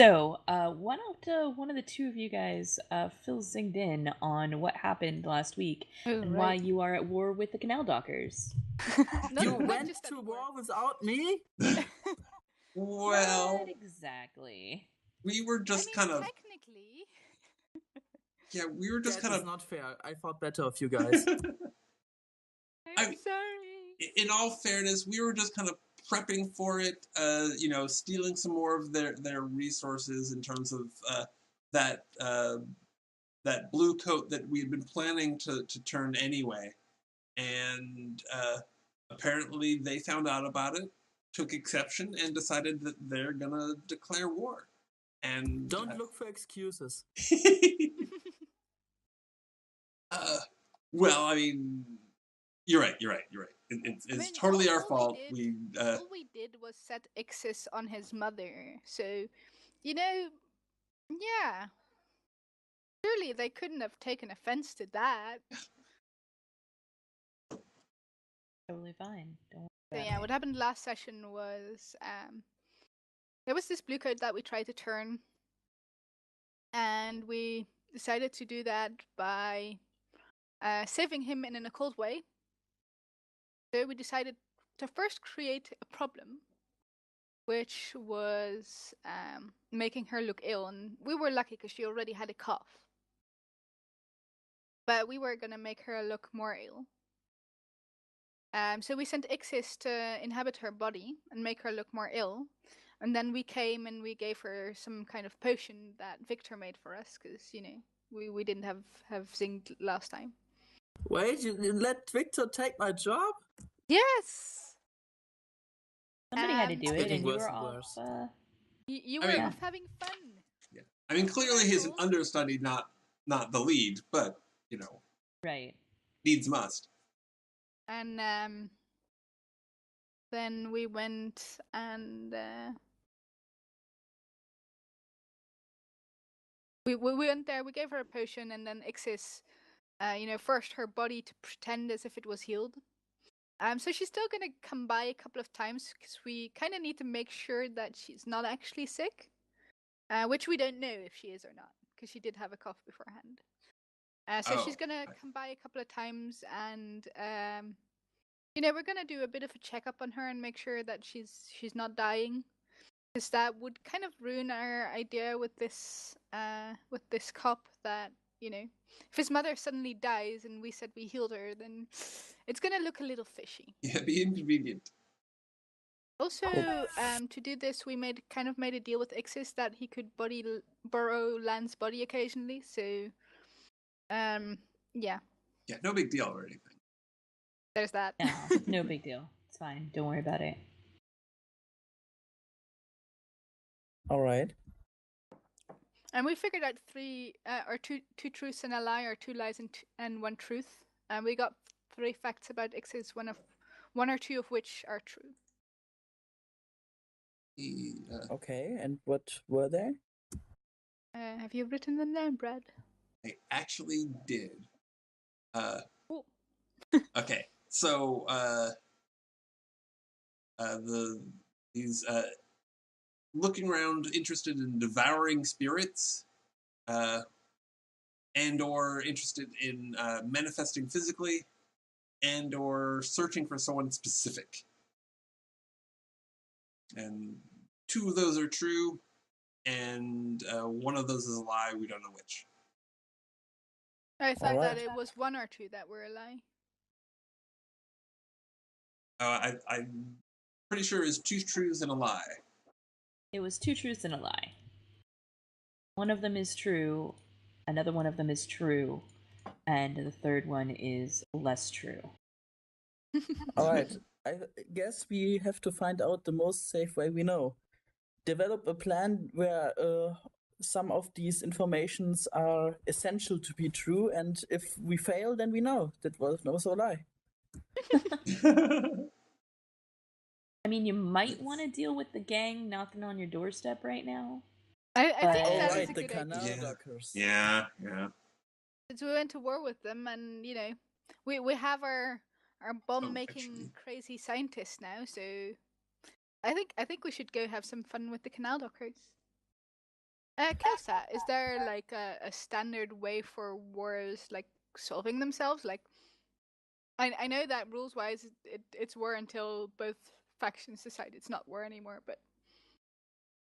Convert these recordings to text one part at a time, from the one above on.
So, why don't one of the two of you guys fill zinged in on what happened last week Oh, and why right. you are at war with the canal dockers? You Not went just at to work. war without me? Well, Not exactly. we were just kind of technically. we were just That kind is of not fair. I thought better of you guys. I'm sorry. in all fairness, we were just kind of prepping for it, stealing some more of their resources in terms of that that blue coat that we had been planning to turn anyway. And apparently they found out about it, took exception, and decided that they're gonna declare war. And Don't look for excuses. well, I mean, you're right. It's totally our fault. All we did was set Ixis on his mother. So, yeah. Surely they couldn't have taken offense to that. Totally fine. Don't worry So about yeah, it. what happened last session was there was this blue code that we tried to turn, and we decided to do that by saving him in an occult way. So we decided to first create a problem, which was making her look ill, and we were lucky because she already had a cough. But we were gonna make her look more ill. So we sent Ixis to inhabit her body and make her look more ill. And then we came and we gave her some kind of potion that Victor made for us, because, we didn't have zinged last time. Wait, you let Victor take my job? Yes! Somebody had to do it, Getting and you worse were and off. worse. You were off having fun. Yeah. I mean, clearly he's an understudy, not the lead, but, Right. needs must. And then we went and we went there, we gave her a potion, and then Ixis, forced her body to pretend as if it was healed. So she's still gonna come by a couple of times because we kind of need to make sure that she's not actually sick, which we don't know if she is or not because she did have a cough beforehand. So she's gonna come by a couple of times, and we're gonna do a bit of a checkup on her and make sure that she's not dying, because that would kind of ruin our idea with this cop that, if his mother suddenly dies and we said we healed her, then it's gonna look a little fishy. Yeah, be inconvenient. Also, to do this, we made a deal with Ixis that he could borrow Lan's body occasionally. So, yeah. Yeah, no big deal or anything. There's that. No big deal. It's fine. Don't worry about it. All right. And we figured out two truths and a lie, or two lies and one truth. And we got 3 facts about Ixis, one or two of which are true. Okay, and what were they? Have you written them down, Brad? I actually did. Oh. Okay, so these looking around, interested in devouring spirits, and or interested in manifesting physically, and or searching for someone specific. And 2 of those are true, and 1 of those is a lie. We don't know which. I thought that it was 1 or 2 that were a lie. I'm pretty sure it's 2 truths and a lie. It was 2 truths and a lie. One of them is true, another one of them is true, and the third one is less true. All right. I guess we have to find out the most safe way we know. Develop a plan where some of these informations are essential to be true, and if we fail, then we know that was a lie. I mean, you might want to deal with the gang knocking on your doorstep right now. I think that is a the good canal idea. dockers. Yeah. Since we went to war with them, and we have our bomb-making crazy scientists now, so I think we should go have some fun with the canal dockers. Kelsa, is there like a standard way for wars like solving themselves? Like, I know that rules wise it's war until both factions decide it's not war anymore, but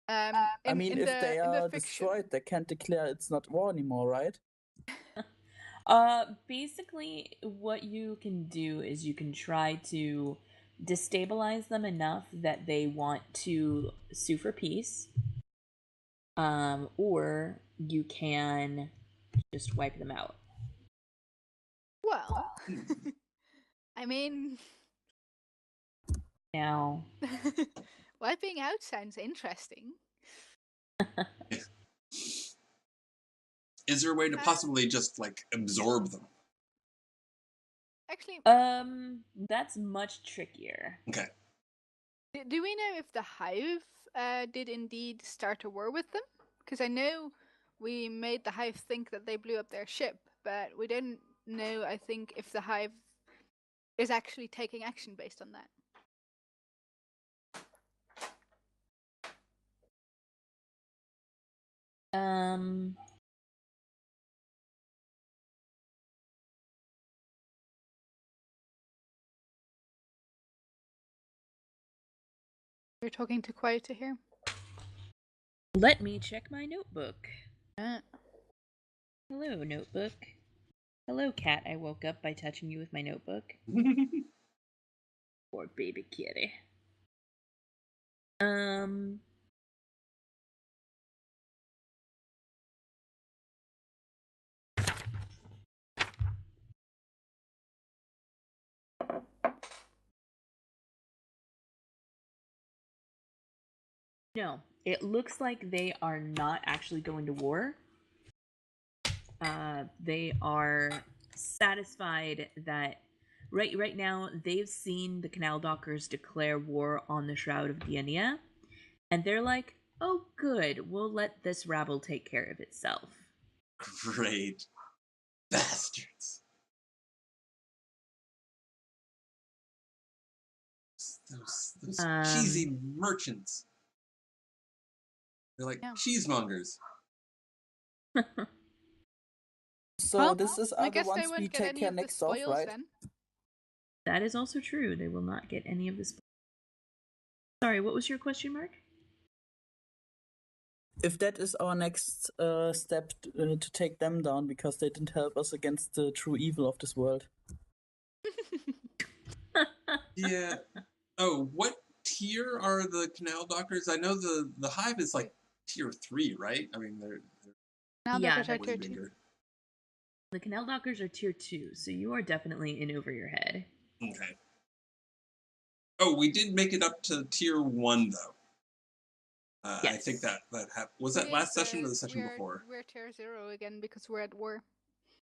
I mean, if they in the are fiction. destroyed, they can't declare it's not war anymore, right? Basically, what you can do is you can try to destabilize them enough that they want to sue for peace. Or you can just wipe them out. Well, I mean, Now, wiping out sounds interesting. Is there a way to possibly just like absorb them? Actually, that's much trickier. Okay. do we know if the Hive did indeed start a war with them? Because I know we made the Hive think that they blew up their ship, but we didn't know, I think, if the Hive is actually taking action based on that. Um, You're talking too quiet to hear. let me check my notebook. Uh, Hello, notebook. Hello, cat. I woke up by touching you with my notebook. Poor baby kitty. No, it looks like they are not actually going to war. They are satisfied that right now they've seen the Canal Dockers declare war on the Shroud of Diania, and they're like, "Oh, good, we'll let this rabble take care of itself." Great bastards. Those cheesy merchants. They're like cheesemongers. So well, this is I are the guess they ones we won't get take any care of the next off, spoils right? then. That is also true. They will not get any of this. Sorry, what was your question, Mark? If that is our next step to take them down because they didn't help us against the true evil of this world. Yeah. Oh, what tier are the Canal Dockers? I know the Hive is like tier 3, right? I mean, they're Now Yeah, they're the- tier way 2. bigger. The Canal Dockers are tier 2, so you are definitely in over your head. Okay. Oh, we did make it up to tier 1 though. I think Yes. that happened. Was that last session or the session we're, before? We're tier 0 again because we're at war.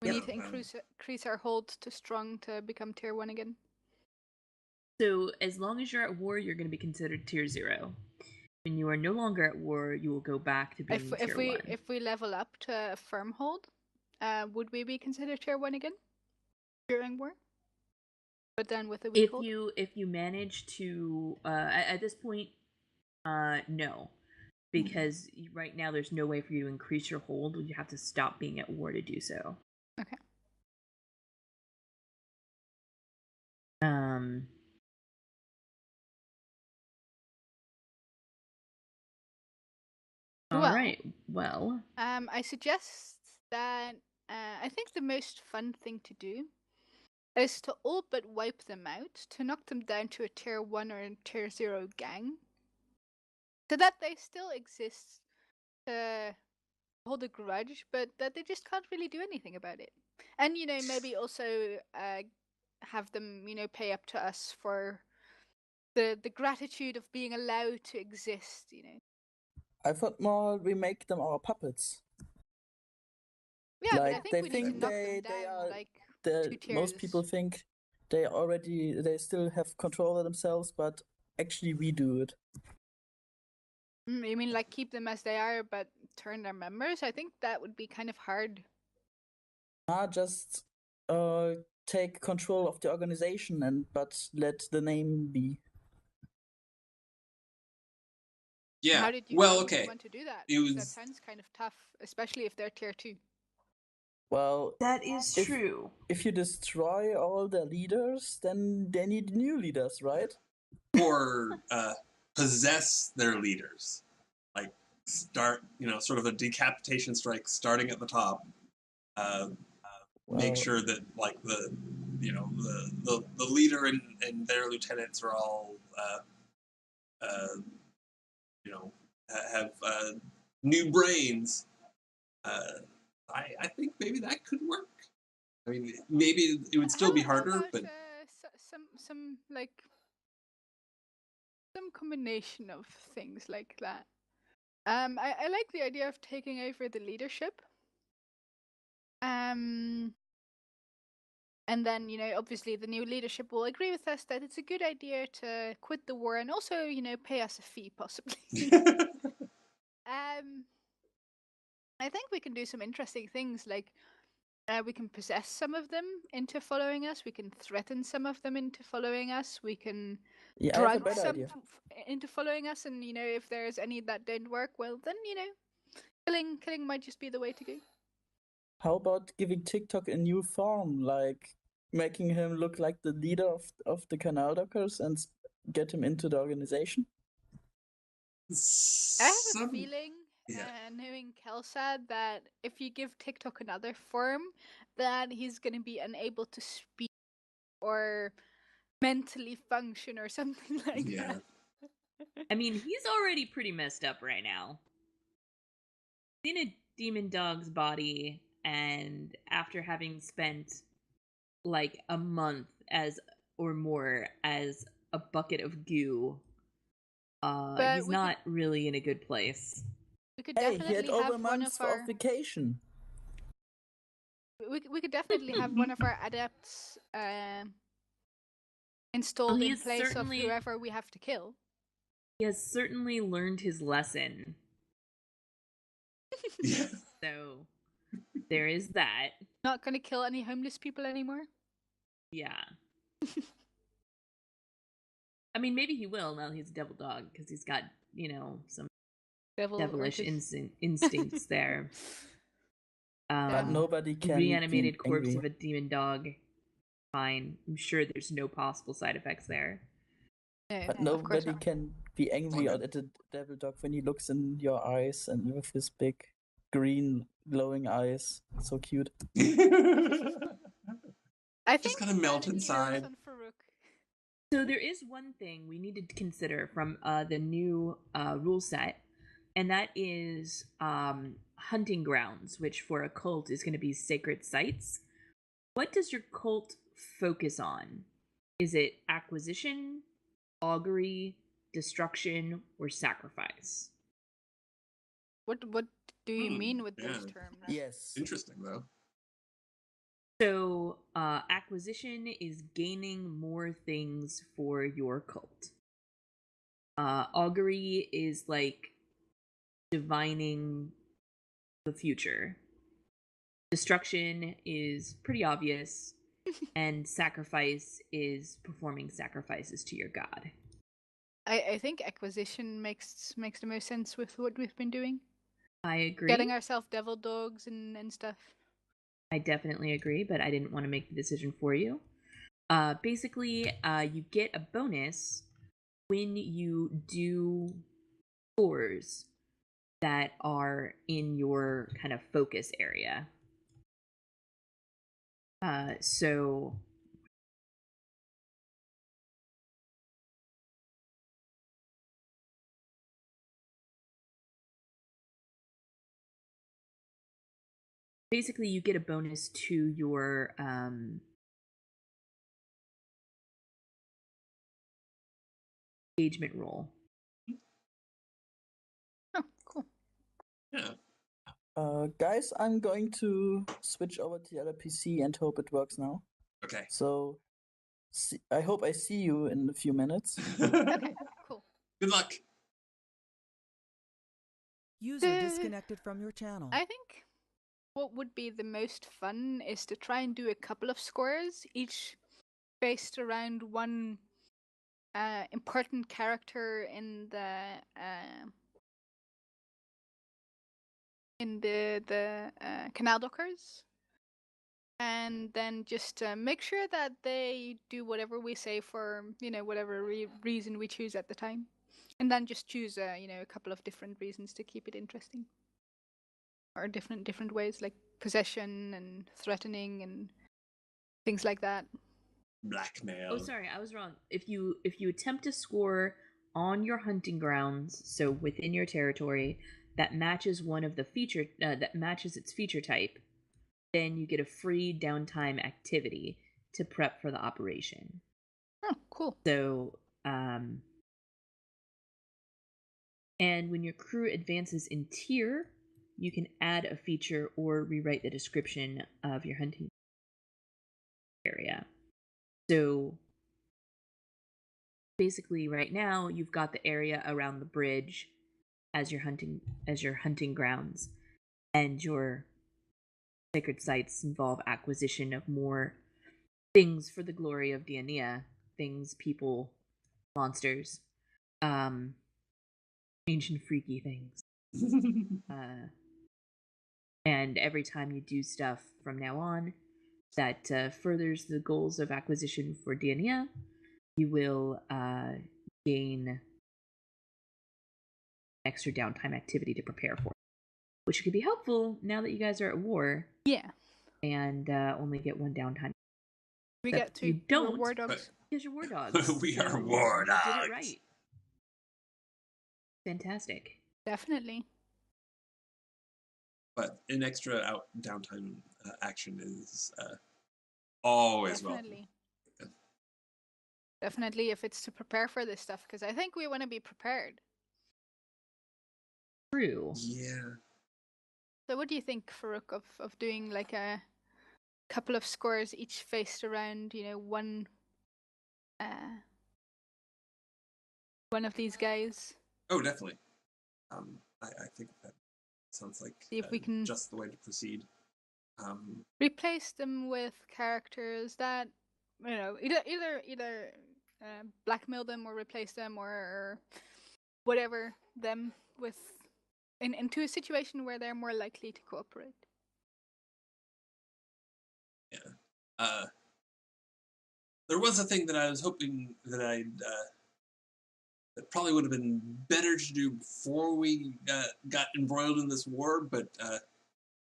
We Yep. need to increase our hold to strong to become tier 1 again. So as long as you're at war, you're going to be considered tier 0. When you are no longer at war, you will go back to being tier 1. If we level up to a firm hold, would we be considered tier 1 again during war? But then with a weak hold? If you manage to at this point, no, because right now there's no way for you to increase your hold. You have to stop being at war to do so. Okay. All right. Well, I suggest that I think the most fun thing to do is to all but wipe them out, to knock them down to a tier 1 or a tier 0 gang, so that they still exist to hold a grudge, but that they just can't really do anything about it. And, maybe also have them, pay up to us for the gratitude of being allowed to exist, I thought more we make them our puppets. Yeah, like, but I think we need to knock them they down are, like 2 tiers. most people think they still have control of themselves, but actually we do it. You mean like keep them as they are, but turn their members? I think that would be kind of hard. Just take control of the organization but let the name be. Yeah. How did you want to do that? That sounds kind of tough, especially if they're tier 2. Well, That is true. If you destroy all the leaders, then they need new leaders, right? Or possess their leaders. Like start, sort of a decapitation strike starting at the top. Make sure that like the leader and their lieutenants are all have new brains. I think maybe that could work. I mean, maybe it would still be harder, about, but some combination of things like that. I like the idea of taking over the leadership. And then, obviously the new leadership will agree with us that it's a good idea to quit the war and also, pay us a fee, possibly. I think we can do some interesting things, like we can possess some of them into following us. We can threaten some of them into following us. We can drug some into following us. And, if there's any that didn't work, well, then, killing might just be the way to go. How about giving TikTok a new form, like making him look like the leader of the Canal Dockers and get him into the organization? I have a feeling, knowing Kelsad, that if you give TikTok another form, that he's going to be unable to speak or mentally function or something like that. I mean, he's already pretty messed up right now. He's in a demon dog's body, and after having spent like a month or more as a bucket of goo, he's not really in a good place. We could definitely he had over months of vacation. We could definitely have one of our adepts installed in place of whoever we have to kill. He has certainly learned his lesson. So there is that. Not gonna kill any homeless people anymore? Yeah. I mean, maybe he will now he's a devil dog, because he's got, some devilish instincts there. But nobody can reanimated corpse of a demon dog. Fine. I'm sure there's no possible side effects there. But nobody can be angry at the devil dog when he looks in your eyes and with his big green glowing eyes. So cute. I think just gonna melt inside. So there is one thing we needed to consider from the new rule set, and that is hunting grounds, which for a cult is going to be sacred sites. What does your cult focus on? Is it acquisition, augury, destruction, or sacrifice? What do you mean with those terms? Yes. Interesting, though. So, acquisition is gaining more things for your cult. Augury is like divining the future. Destruction is pretty obvious, and sacrifice is performing sacrifices to your god. I think acquisition makes the most sense with what we've been doing. I agree. Getting ourselves devil dogs and stuff. I definitely agree, but I didn't want to make the decision for you. Basically, you get a bonus when you do scores that are in your kind of focus area. So basically you get a bonus to your engagement roll. Oh, cool. Yeah. Guys, I'm going to switch over to the other PC and hope it works now. Okay. So, I hope I see you in a few minutes. Okay, cool. Good luck. User disconnected from your channel. I think what would be the most fun is to try and do a couple of scores, each based around one important character in the in the canal dockers, and then just make sure that they do whatever we say for whatever reason we choose at the time, and then just choose a couple of different reasons to keep it interesting, or different ways like possession and threatening and things like that. Blackmail. Oh, sorry, I was wrong. If you attempt to score on your hunting grounds, so within your territory, that matches one of the feature that matches its feature type, then you get a free downtime activity to prep for the operation. Oh, cool. So, and when your crew advances in tier, you can add a feature or rewrite the description of your hunting area. So basically right now you've got the area around the bridge as your hunting grounds, and your sacred sites involve acquisition of more things for the glory of Diania, things, people, monsters, ancient freaky things. And every time you do stuff from now on that furthers the goals of acquisition for Diania, you will gain extra downtime activity to prepare for, which could be helpful now that you guys are at war. Yeah. And only get one downtime. We Except get to you don't, we're war dogs. because you're war dogs. We are so war you did it dogs. right. Fantastic. Definitely. But an extra downtime action is always Definitely. welcome. Definitely, if it's to prepare for this stuff, because I think we want to be prepared. True. Yeah. So what do you think, Farouk, of doing like a couple of scores each faced around, one of these guys? Oh, definitely. I think that sounds like See if we can just the way to proceed. Replace them with characters that either blackmail them or replace them or whatever them with into a situation where they're more likely to cooperate. Yeah. There was a thing that I was hoping that that probably would have been better to do before we got embroiled in this war, but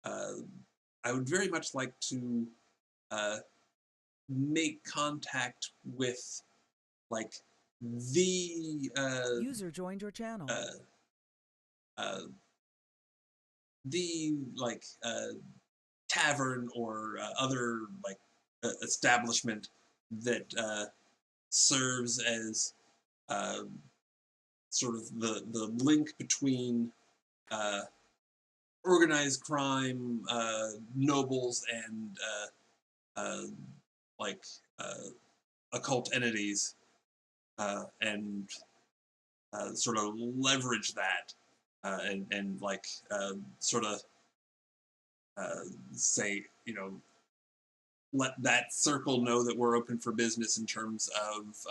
I would very much like to make contact with, like, the User joined your channel. The tavern or other establishment that serves as sort of the link between organized crime, nobles, and occult entities, and sort of leverage that, and sort of say, let that circle know that we're open for business in terms of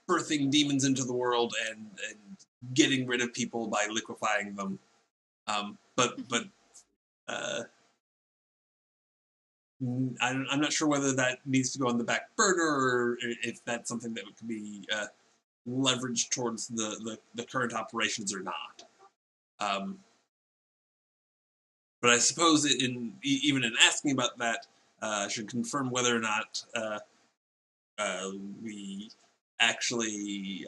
birthing demons into the world and getting rid of people by liquefying them. But I'm not sure whether that needs to go on the back burner or if that's something that could be leveraged towards the current operations or not. But I suppose even in asking about that, I should confirm whether or not we actually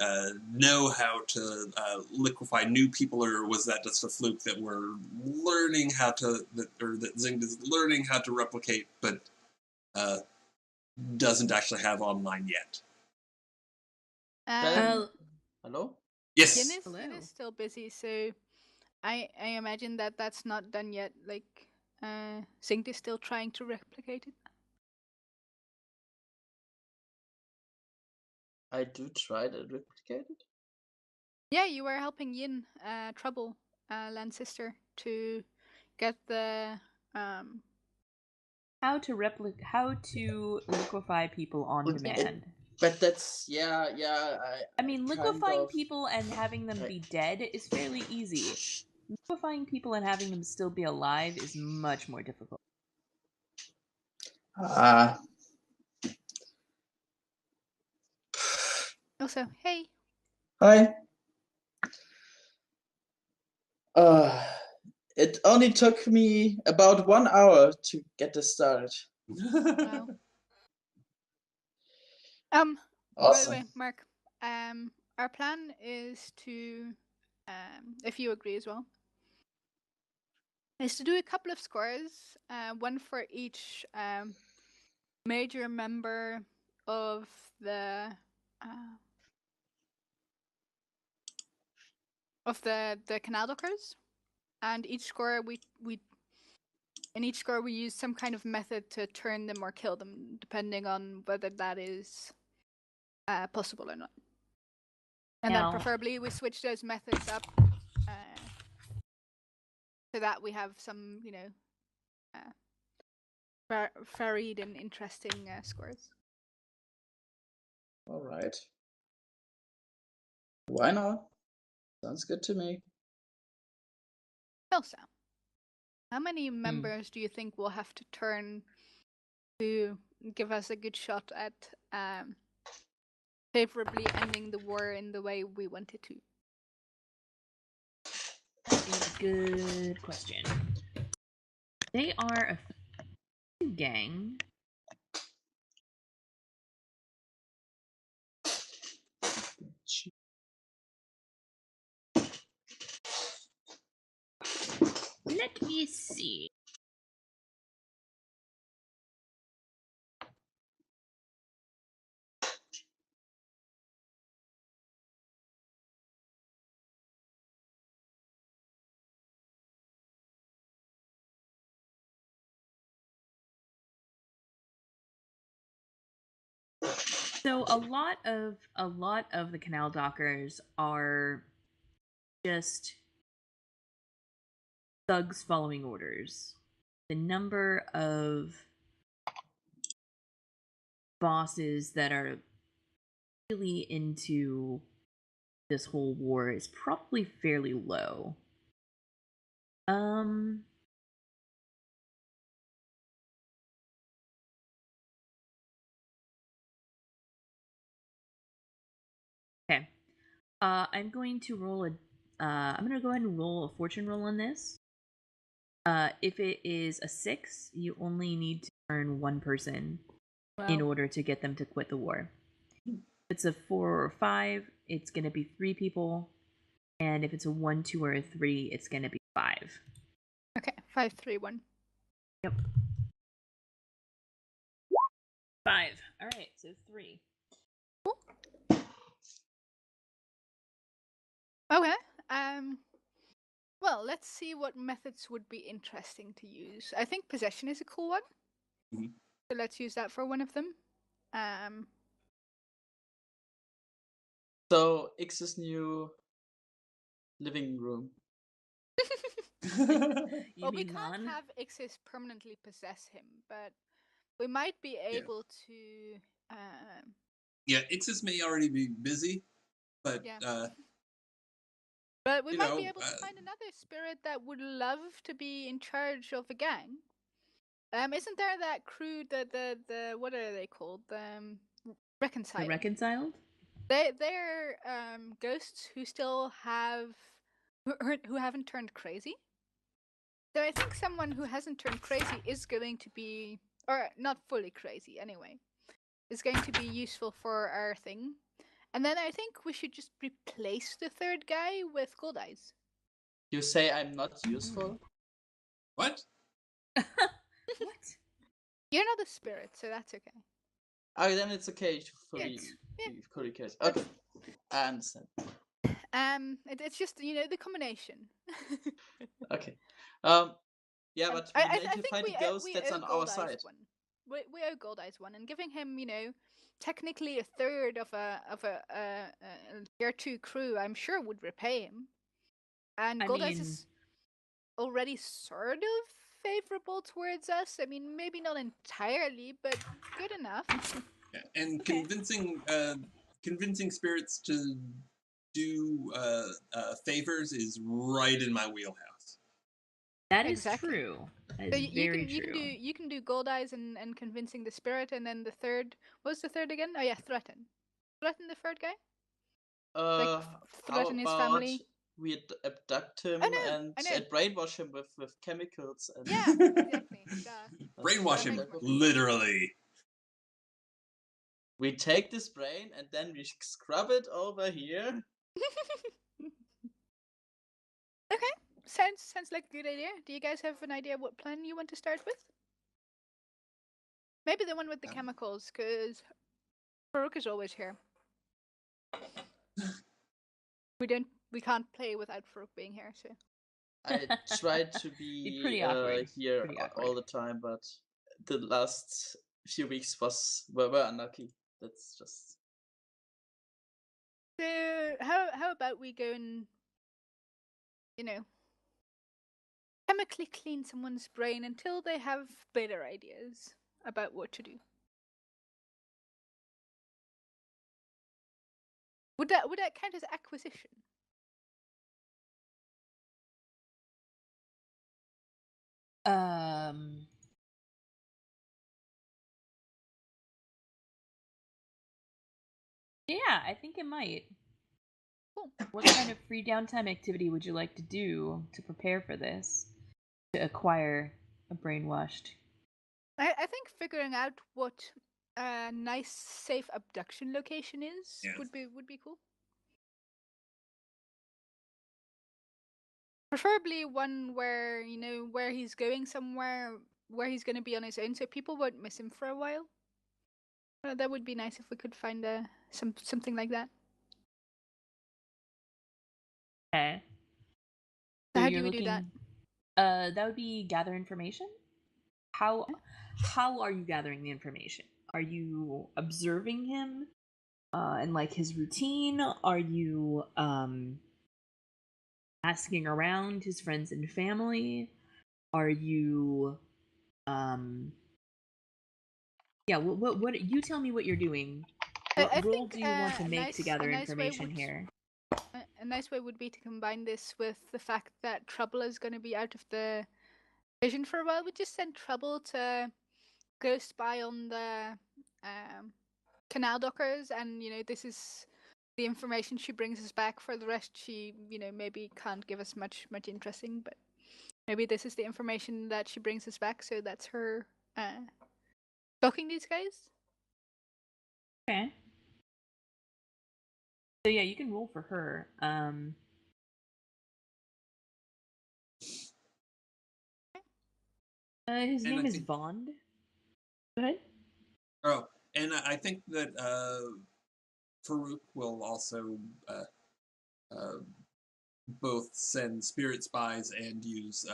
know how to liquefy new people, or was that just a fluke that we're learning how to, that Zingd is learning how to replicate, but doesn't actually have online yet? Hello? Yes. Yin is still busy, so I imagine that's not done yet. Like, Zingd is still trying to replicate it. I do try to replicate it. Yeah, you were helping Yin, Trouble, Land's sister, to get the how to liquefy people on demand. But that's yeah. I mean, kind liquefying of- people and having them be dead is fairly easy. Liquefying people and having them still be alive is much more difficult. Also, hey. Hi. It only took me about 1 hour to get this started. Wow. By the Awesome. way, Mark, our plan is to, if you agree as well, is to do a couple of scores, one for each major member of the canal dockers, and each score we in each score we use some kind of method to turn them or kill them, depending on whether that is possible or not. And Now- then preferably we switch those methods up so that we have some, varied and interesting scores. All right. Why not? Sounds good to me. Elsa, how many members do you think we'll have to turn to give us a good shot at favorably ending the war in the way we want it to? That is a good question. They are a gang. Let me see. So a lot of the canal dockers are just thugs following orders. The number of bosses that are really into this whole war is probably fairly low. Okay. I'm going to roll I'm gonna go ahead and roll a fortune roll on this. If it is a 6, you only need to turn one person in order to get them to quit the war. If it's a 4 or 5, it's gonna be 3 people, and if it's a 1, 2, or a 3, it's gonna be 5. Okay, 5, 3, 1. Yep. 5. All right, so 3. Okay. Well, let's see what methods would be interesting to use. I think possession is a cool one. Mhm. So let's use that for one of them. So X's new living room. Well, we can't have Ixis permanently possess him, but we might be able to. Yeah, Ixis may already be busy, but Yeah. But we you might know, be able to find another spirit that would love to be in charge of a gang. Isn't there that crew, the what are they called? Reconciled. The Reconciled? They're ghosts who still have who haven't turned crazy. So I think someone who hasn't turned crazy is going to be, or not fully crazy anyway, is going to be useful for our thing. And then I think we should just replace the third guy with Gold Eyes. You say I'm not useful? what? What? You're not a spirit, so that's okay. Oh, then it's okay to fully case. Okay, I understand. It's just the combination. Okay. Yeah, but we I need to think find a ghost that's on our side. One. We owe Gold Eyes one, and giving him, technically a third of a tier 2 crew, I'm sure would repay him. And Gold Eyes is already sort of favorable towards us. I mean, maybe not entirely, but good enough. Yeah, and Okay. convincing spirits to do favors is right in my wheelhouse. That is Exactly. true. That So is very you true. can do gold eyes and convincing the spirit, and then the third, what was the third again? Oh yeah, threaten. Threaten the third guy. Like How threaten his about family. we abduct him I know. and brainwash him with chemicals and Yeah, exactly. Duh. Brainwash That him, makes more sense. literally. we take this brain and then we scrub it over here. Okay, sounds like a good idea. Do you guys have an idea what plan you want to start with? Maybe the one with the chemicals, because Farouk is always here. We can't play without Farouk being here, so. I tried to Be be pretty awkward. here Pretty awkward. all the time, but the last few weeks were unlucky. That's just. So how about we go and, you know, chemically clean someone's brain until they have better ideas about what to do. Would that count as acquisition? Yeah, I think it might. Cool. What kind of free downtime activity would you like to do to prepare for this? To acquire a brainwashed? I think figuring out what a nice safe abduction location is Yeah. would be cool. Preferably one where, you know, where he's going somewhere where he's going to be on his own, so people won't miss him for a while. That would be nice if we could find something like that. Okay. So how do you're we do that? That would be gather information. How are you gathering the information? Are you observing him, and like his routine? Are you asking around his friends and family? Are you yeah, what you tell me what you're doing. What I role think do you want to make to gather a nice way information here? a nice way would be to combine this with the fact that Trouble is going to be out of the vision for a while. We just send Trouble to go spy on the canal dockers, and you know, this is the information she brings us back. For the rest, she, you know, maybe can't give us much interesting, but maybe this is the information that she brings us back, so that's her stalking these guys. Okay. So yeah, you can roll for her. His name is Vond. Go ahead. Oh, and I think that Farouk will also both send spirit spies and use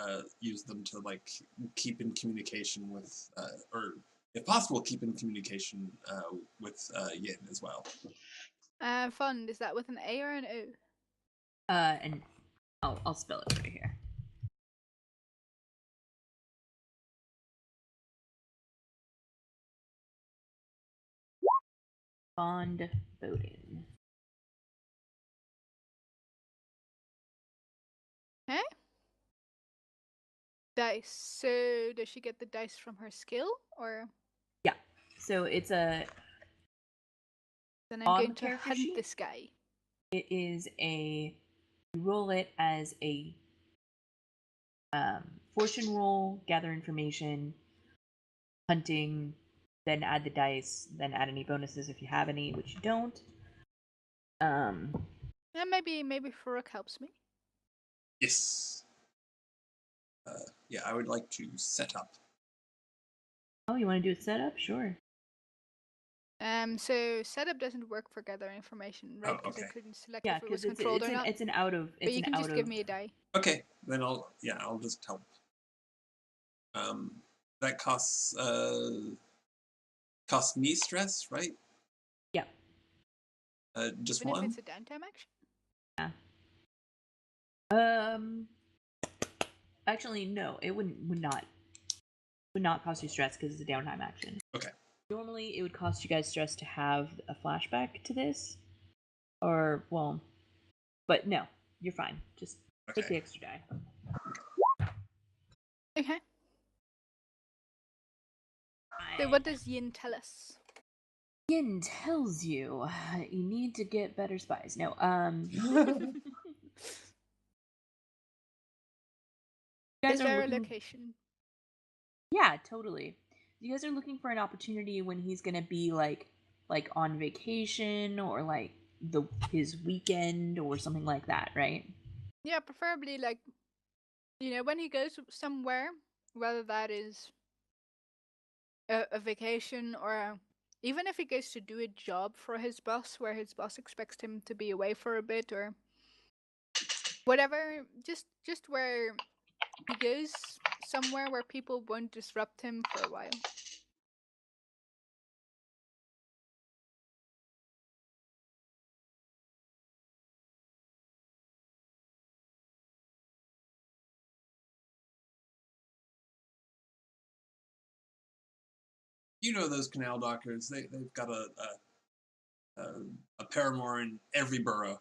them to like keep in communication with, or if possible, keep in communication with Yin as well. Fund, is that with an A or an O? And I'll spell it right here. Bond Bowden. Okay. Dice. So does she get the dice from her skill, or? Yeah. So it's a. Then I'm going to hunt sheet. this guy. It is a. You roll it as a fortune roll, gather information, hunting, then add the dice, then add any bonuses if you have any, which you don't. Yeah, maybe Farouk helps me. Yes. Yeah, I would like to set up. Oh, you want to do a setup? Sure. So setup doesn't work for gathering information, right? Because okay. I couldn't select Yeah, if it was because controlled or not. it's an out of. But you can just give me a die. Okay, then I'll just help. That costs me stress, right? Yeah. Just Even one. if it's a downtime action. Yeah. Actually, no. It would not cost you stress because it's a downtime action. Okay. Normally, it would cost you guys stress to have a flashback to this, or well, but no, you're fine. Just take the Okay. extra die. Okay. So what does Yin tell us? Yin tells you you need to get better spies. No, you guys Is are there a looking. location? Yeah, totally. You guys are looking for an opportunity when he's gonna be like on vacation or like his weekend or something like that, right? Yeah, preferably like, when he goes somewhere, whether that is a vacation or even if he goes to do a job for his boss where his boss expects him to be away for a bit or whatever, just where he goes somewhere where people won't disrupt him for a while. You know those canal dockers. They've got a paramour in every borough.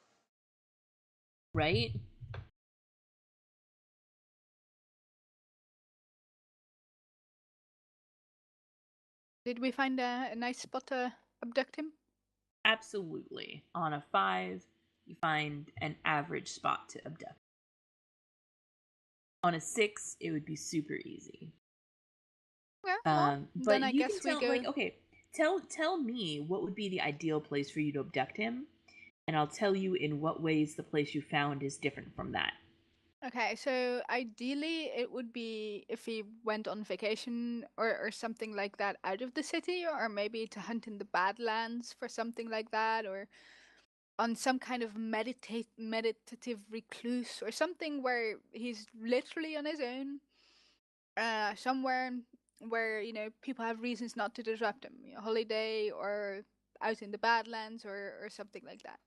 Right? Did we find a nice spot to abduct him? Absolutely. On a 5, you find an average spot to abduct. On a 6, it would be super easy. Yeah, well, But then I you can guess we tell, go. like, okay, tell me what would be the ideal place for you to abduct him, and I'll tell you in what ways the place you found is different from that. Okay, so ideally it would be if he went on vacation or something like that out of the city, or maybe to hunt in the Badlands for something like that, or on some kind of meditative recluse or something where he's literally on his own, somewhere where people have reasons not to disrupt him, holiday or out in the Badlands or something like that,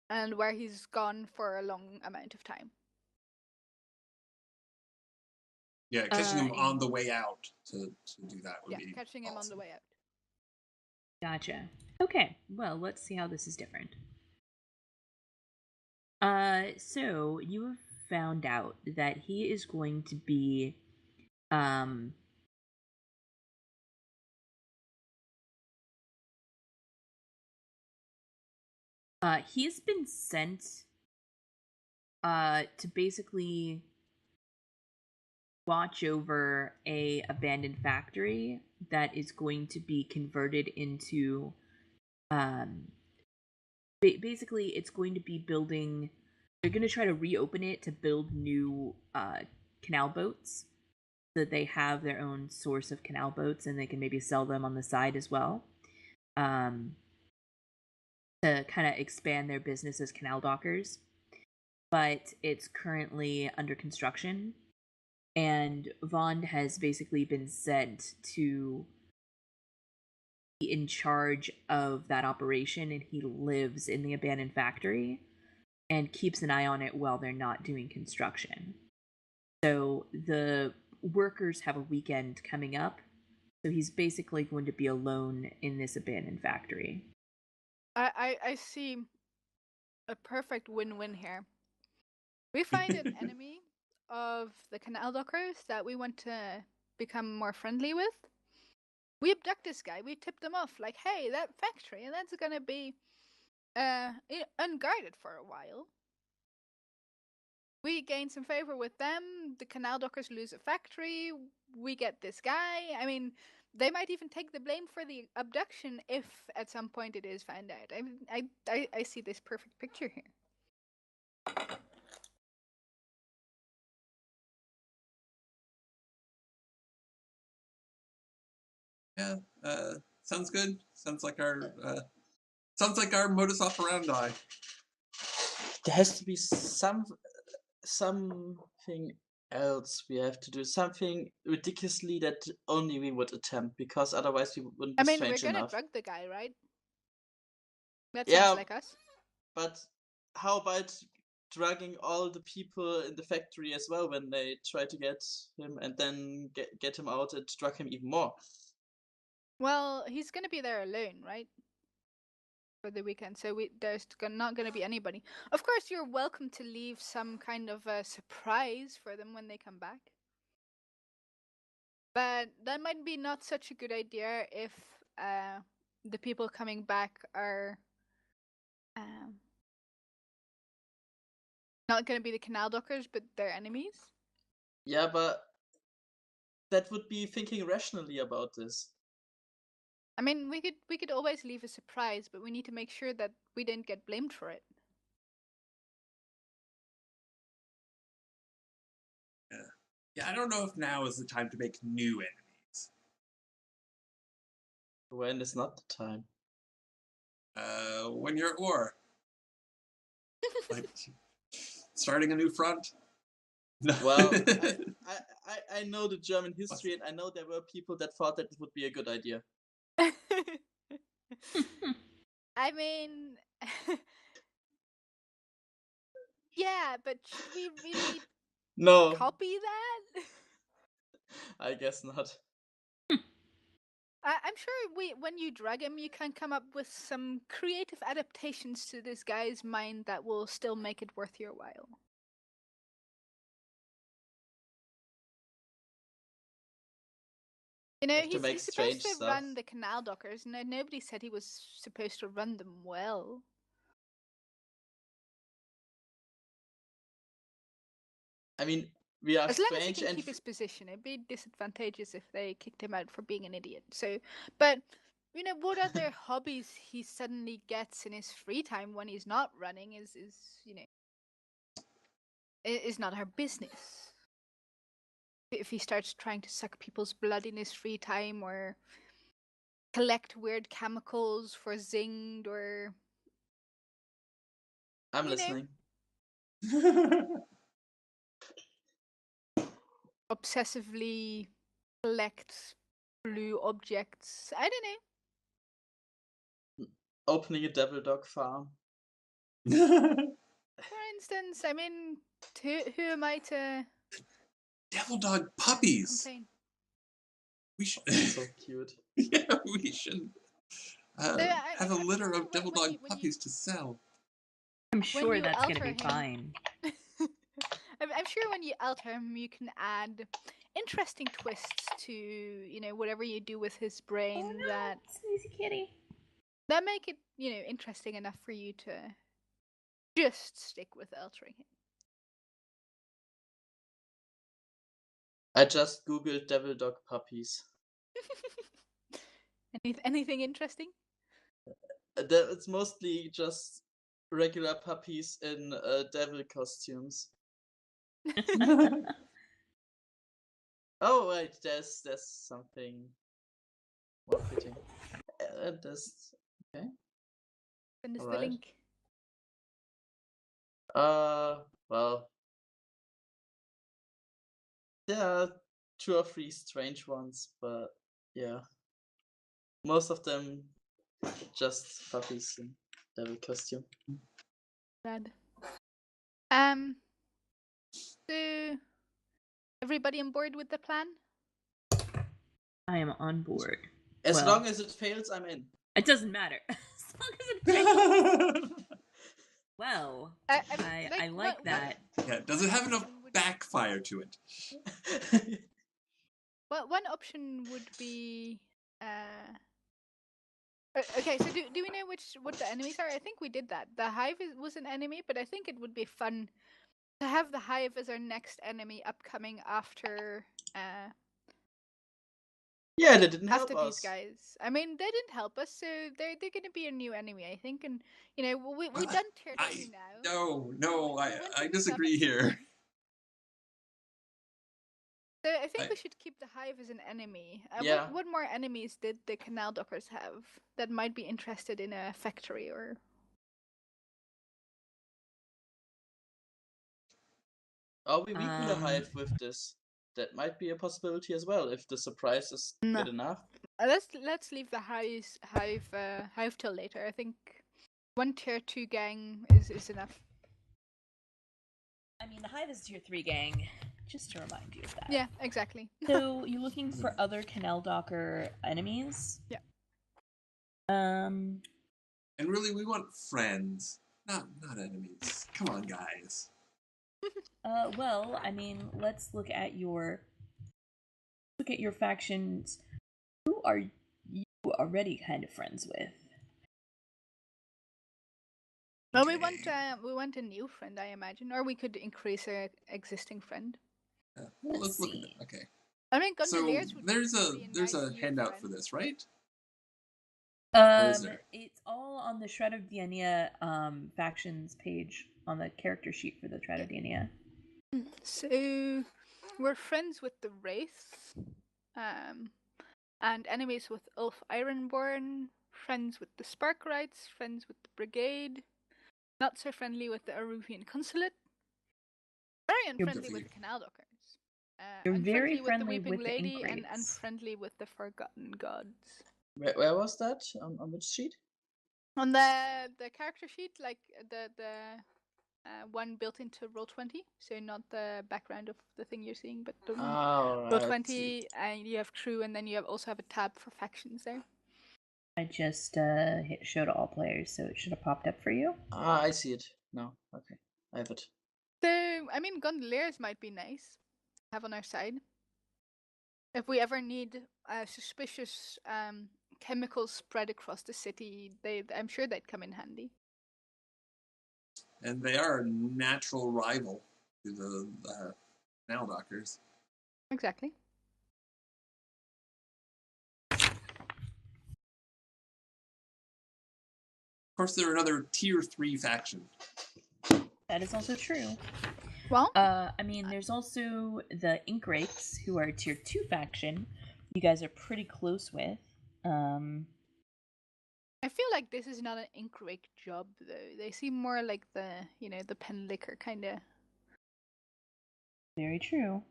and where he's gone for a long amount of time. Yeah, catching him on And the way out to do that would be Catching him on the awesome. way out. gotcha. Okay, well, let's see how this is different. So you have found out that he is going to be, he's been sent, to basically watch over a abandoned factory that is going to be converted into, um, basically it's going to be building. They're going to try to reopen it to build new canal boats, so that they have their own source of canal boats and they can maybe sell them on the side as well, um, to kind of expand their business as canal dockers. But it's currently under construction, and Vaughn has basically been sent to be in charge of that operation, and he lives in the abandoned factory and keeps an eye on it while they're not doing construction. So the workers have a weekend coming up, so he's basically going to be alone in this abandoned factory. I see a perfect win-win here. We find an enemy of the canal dockers that we want to become more friendly with. We abduct this guy. We tip them off like, hey, that factory, and that's gonna be unguarded for a while. We gain some favor with them. The canal dockers lose a factory. We get this guy. I mean, they might even take the blame for the abduction if at some point it is found out. I see this perfect picture here. Yeah, sounds good. Sounds like our modus operandi. There has to be something else we have to do. Something ridiculously that only we would attempt, because otherwise we wouldn't be I mean, we're strange gonna enough. drug the guy, right? That Yeah, sounds like us. but how about drugging all the people in the factory as well when they try to get him, and then get him out and drug him even more? Well, he's gonna be there alone, right? For the weekend, so there's not gonna be anybody. Of course, you're welcome to leave some kind of a surprise for them when they come back. But that might be not such a good idea if the people coming back are not going to be the canal dockers, but their enemies. Yeah, but that would be thinking rationally about this. I mean, we could always leave a surprise, but we need to make sure that we didn't get blamed for it. Yeah, I don't know if now is the time to make new enemies. When is not the time? When you're at war. Like, starting a new front? No. Well, I know the German history, and I know there were people that thought that it would be a good idea. I mean, yeah, but should we really No, copy that? I guess not. I'm sure when you drag him, you can come up with some creative adaptations to this guy's mind that will still make it worth your while. You know, Have to make he's supposed strange to stuff. run the canal dockers, and nobody said he was supposed to run them well. I mean, we are As long as he strange can and keep his position, it'd be disadvantageous if they kicked him out for being an idiot. So, but you know, what other hobbies he suddenly gets in his free time when he's not running is you know, is not our business. If he starts trying to suck people's blood in his free time, or collect weird chemicals for Zinged, or I'm you know, listening. obsessively collect blue objects. I don't know. Opening a devil dog farm. For instance, I mean, who am I to Devil dog puppies. complain? We should. So cute. Yeah, we should have a I'm litter sure of devil when dog you- puppies to sell. I'm sure you that's going to alter be him- fine. I'm sure when you alter him, you can add interesting twists to, you know, whatever you do with his brain that Sneezy kitty. make it, you know, interesting enough for you to just stick with altering him. I just googled devil dog puppies. Anything interesting? It's mostly just regular puppies in devil costumes. Oh wait, there's something more fitting. There's okay. Send us the Alright. link. Well, there are 2 or 3 strange ones, but yeah, most of them just puppies in devil costume. Bad. So everybody on board with the plan? I am on board. As Well, long as it fails, I'm in. It doesn't matter. As long as it fails. Well, I like that. Yeah, does it have enough backfire to it? Well, one option would be. Okay, so do we know what the enemies are? I think we did that. The hive was an enemy, but I think it would be fun to have the hive as our next enemy upcoming after Yeah, they didn't help after us. these guys. I mean, they didn't help us, so they're going to be a new enemy, I think. And you know, we've done tier 2 now. No, We went to I the disagree summit. here. So I think we should keep the hive as an enemy. Yeah. What more enemies did the canal dockers have that might be interested in a factory or? Are we weaken the hive with this? That might be a possibility as well if the surprise is No. good enough. Let's leave the hive till later. I think one tier 2 gang is enough. I mean, the hive is tier 3 gang. just to remind you of that. Yeah, exactly. So you're looking for other Canal Docker enemies? Yeah. Um. And really, we want friends, not enemies. Come on, guys. Well, I mean, let's look at your factions. Who are you already kind of friends with? Well, Okay. we want a new friend, I imagine, or we could increase our existing friend. Well, Let's let's look at see. it. Okay. I mean, So Gondoliers would there's be a there's nice a new handout friend. for this, right? Or is there? It's all on the Shred of Diania factions page on the character sheet for the Shred of Diania. So we're friends with the Wraith, and enemies with Ulf Ironborn, friends with the Sparkrites, friends with the Brigade, not so friendly with the Aruvian Consulate, very unfriendly with the Canal Dockers, You're very unfriendly with the friendly Weeping with the Lady, and Ingrates. unfriendly with the Forgotten Gods. Where was that? On which sheet? On the character sheet, like the one built into Roll20, so not the background of the thing you're seeing, but the one. Roll20, and you have crew, and then you also have a tab for factions there. I just hit show to all players, so it should have popped up for you. Ah, I see it. No, okay. I have it. So, I mean, gondoliers might be nice to have on our side. If we ever need suspicious chemicals spread across the city, I'm sure they'd come in handy. And they are a natural rival to the Canal Dockers. Exactly. Of course, they're another tier 3 faction. That is also true. Well, I mean, there's also the Ingrates, who are a tier 2 faction. You guys are pretty close with. I feel like this is not an Inkrake job, though. They seem more like the pen licker kind of. Very true.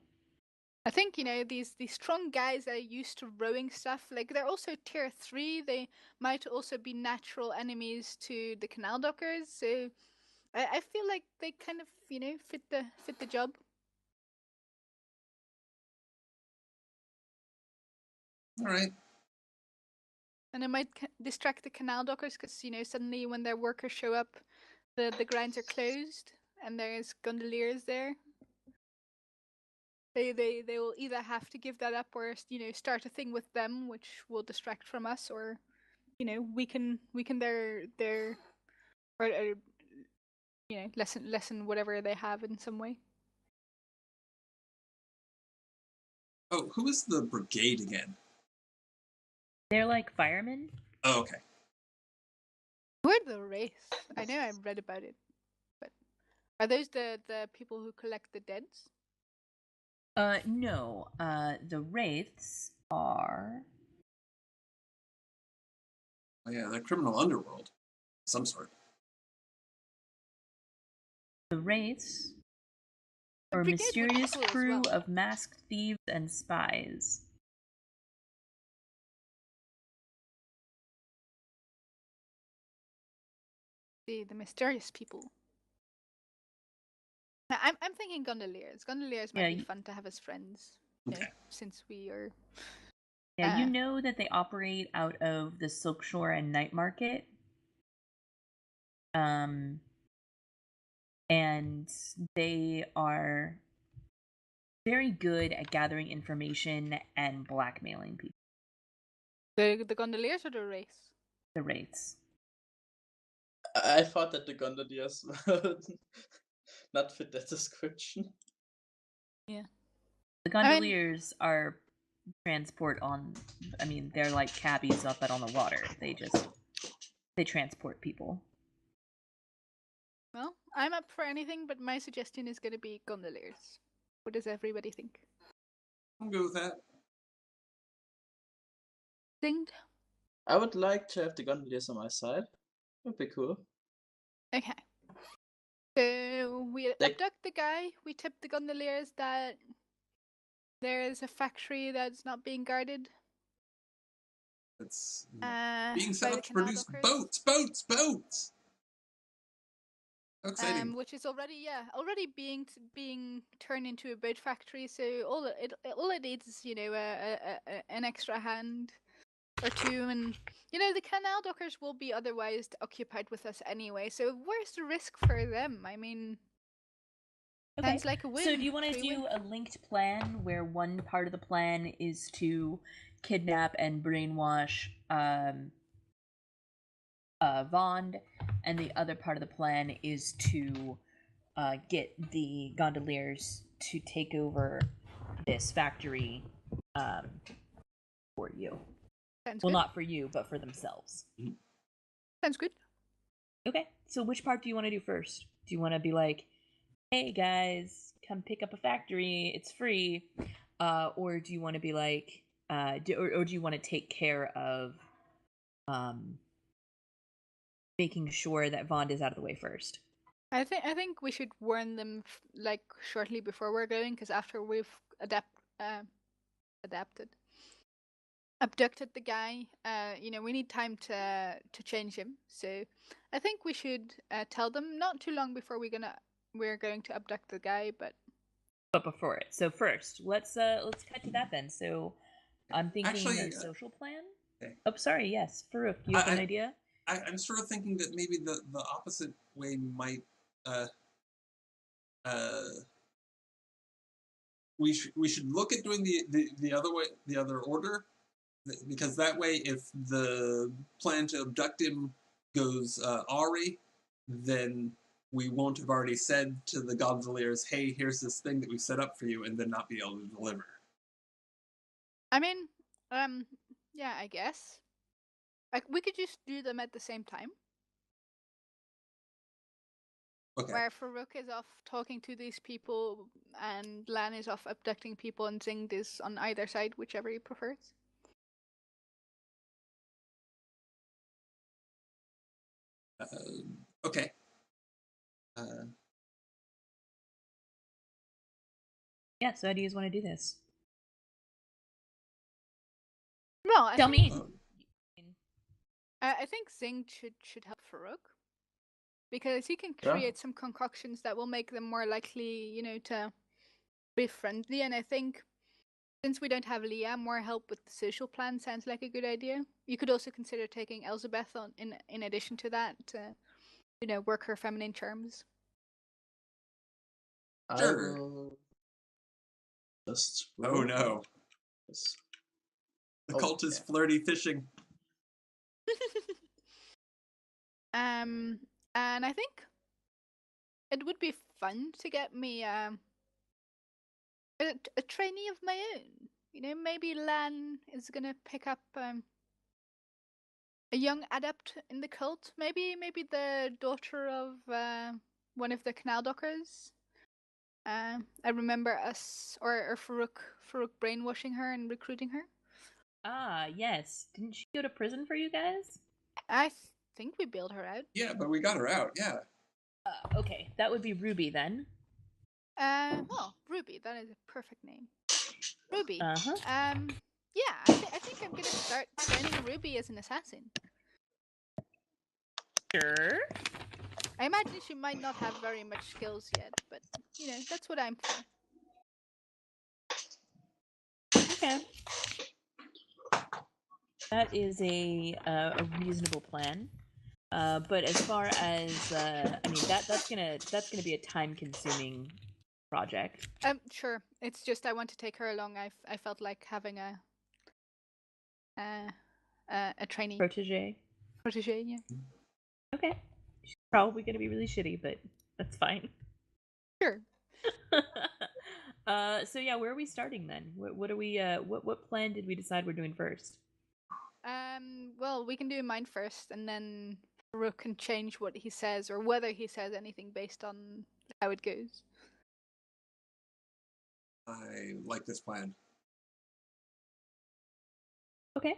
I think, these strong guys that are used to rowing stuff, like, they're also tier 3. They might also be natural enemies to the Canal Dockers, so I feel like they kind of, fit the job. All right. And it might distract the Canal Dockers, because, suddenly when their workers show up, the grinds are closed, and there's gondoliers there. They will either have to give that up, or start a thing with them, which will distract from us, or weaken their or lessen whatever they have in some way. Oh, who is the Brigade again? They're like firemen. Oh, okay. Who are the Wraiths? I know I read about it, but are those the people who collect the deads? No. The Wraiths are... Oh, yeah, they're criminal underworld. Some sort. The Wraiths The are a Brigade would be mysterious cool as crew well. of masked thieves and spies. The mysterious people. Now, I'm thinking gondoliers. Gondoliers might be fun to have as friends. Okay. Since we are. Yeah, you know that they operate out of the Silkshore and Night Market. And they are very good at gathering information and blackmailing people. The gondoliers or the Wraiths? The Wraiths. I thought that the gondoliers would not fit that description. Yeah. The gondoliers are transport on... I mean, they're like cabbies up on the water. They transport people. Well, I'm up for anything, but my suggestion is going to be gondoliers. What does everybody think? I'm good with that. Dinged. I would like to have the gondoliers on my side. Would be cool. Okay. So we abduct the guy. We tip the gondoliers that there is a factory that's not being guarded. It's being set by up the to Canal produce Dockers. boats. How exciting! which is already being turned into a boat factory. So all it needs is an extra hand or two, and the canal dockers will be otherwise occupied with us anyway. So where's the risk for them? I mean, Okay. sounds like a win. So do you want to Free win. do a linked plan where one part of the plan is to kidnap and brainwash Vond, and the other part of the plan is to get the gondoliers to take over this factory for you? Sounds Well, good. not for you, but for themselves. Sounds good. Okay, so which part do you want to do first? Do you want to be like, hey guys, come pick up a factory, it's free? Or do you want to be like, or do you want to take care of making sure that Vond is out of the way first? I think we should warn them like shortly before we're going, because after we've abducted the guy, we need time to change him. So I think we should tell them not too long before we're going to abduct the guy, but before it. So first, let's cut to that then. So I'm thinking Actually, a social plan. okay. Oh, sorry. Yes, Farouk, you have an idea? I'm sort of thinking that maybe the opposite way might. We should look at doing the other way, the other order, because that way, if the plan to abduct him goes awry, then we won't have already said to the gondoliers, "Hey, here's this thing that we set up for you," and then not be able to deliver. I mean, yeah, I guess. Like, we could just do them at the same time. Okay. Where Farouk is off talking to these people and Lan is off abducting people, and Zing is on either side, whichever he prefers. Okay. Yeah. So how do you guys want to do this? Well, Tell me. I think Zing should help Farouk, because he can create some concoctions that will make them more likely, to be friendly. And I think since we don't have Leah, more help with the social plan sounds like a good idea. You could also consider taking Elizabeth on in addition to that to, work her feminine charms. Sure. I will just. Oh no. Yes. The cult is flirty fishing. And I think it would be fun to get me a trainee of my own. Maybe Lan is gonna pick up a young adept in the cult. Maybe the daughter of one of the canal dockers. I remember us or Farouk brainwashing her and recruiting her. Ah, yes. Didn't she go to prison for you guys? I think we bailed her out. Yeah, but we got her out. Yeah. Okay, that would be Ruby then. Well, Ruby, that is a perfect name. Ruby. Uh-huh. Yeah, I think I'm gonna start training Ruby as an assassin. Sure. I imagine she might not have very much skills yet, but that's what I'm for. Okay. That is a reasonable plan. But as far as that's gonna be a time-consuming project. Sure. It's just I want to take her along. I felt like having a trainee Protege. Yeah. Okay. She's probably gonna be really shitty, but that's fine. Sure. So yeah, where are we starting then? What are we? What plan did we decide we're doing first? Well, we can do mine first, and then Farouk can change what he says or whether he says anything based on how it goes. I like this plan. Okay.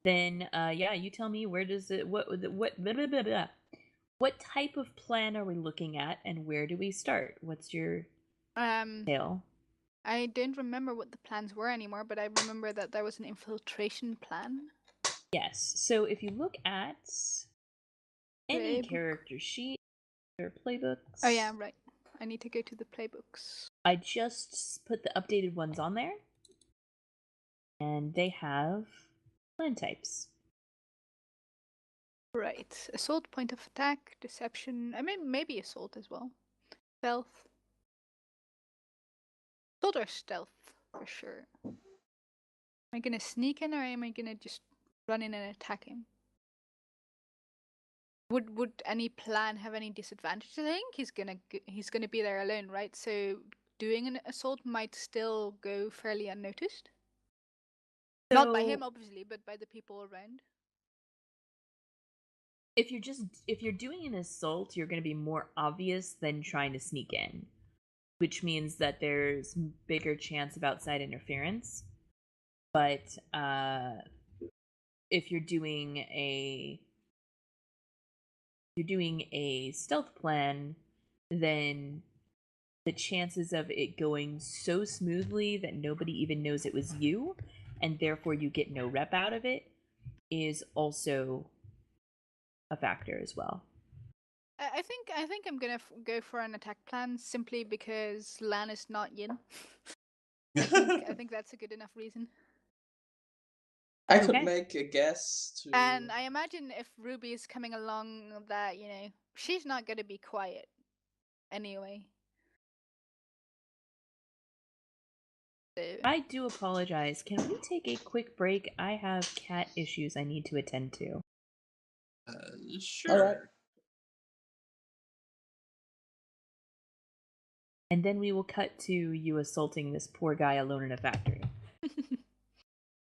Then, yeah, you tell me, where does it, what blah, blah, blah, blah. What type of plan are we looking at, and where do we start? What's your tale? I don't remember what the plans were anymore, but I remember that there was an infiltration plan. Yes. So if you look at any character sheet, Their playbooks. Oh yeah, right. I need to go to the playbooks. I just put the updated ones on there. And they have plan types. Right. Assault, point of attack, deception. I mean, maybe assault as well. Stealth. Assault or stealth, for sure. Am I gonna sneak in or am I gonna just run in and attack him? Would any plan have any disadvantages? I think he's gonna be there alone, right? So doing an assault might still go fairly unnoticed. Not by him, obviously, but by the people around. If you're doing an assault, you're going to be more obvious than trying to sneak in, which means that there's bigger chance of outside interference. But if you're doing a stealth plan, then the chances of it going so smoothly that nobody even knows it was you, and therefore you get no rep out of it, is also a factor as well. I think I'm gonna go for an attack plan simply because Lan is not Yin. I think that's a good enough reason. I could Okay. make a guess to. And I imagine if Ruby is coming along, that she's not gonna be quiet anyway. So, I do apologize. Can we take a quick break? I have cat issues I need to attend to. Sure. All right. And then we will cut to you assaulting this poor guy alone in a factory.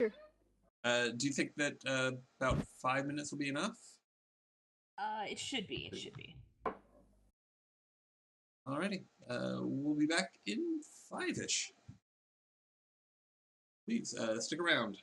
sure. Do you think that about 5 minutes will be enough? It should be. It should be. Alrighty. We'll be back in 5-ish. Please stick around.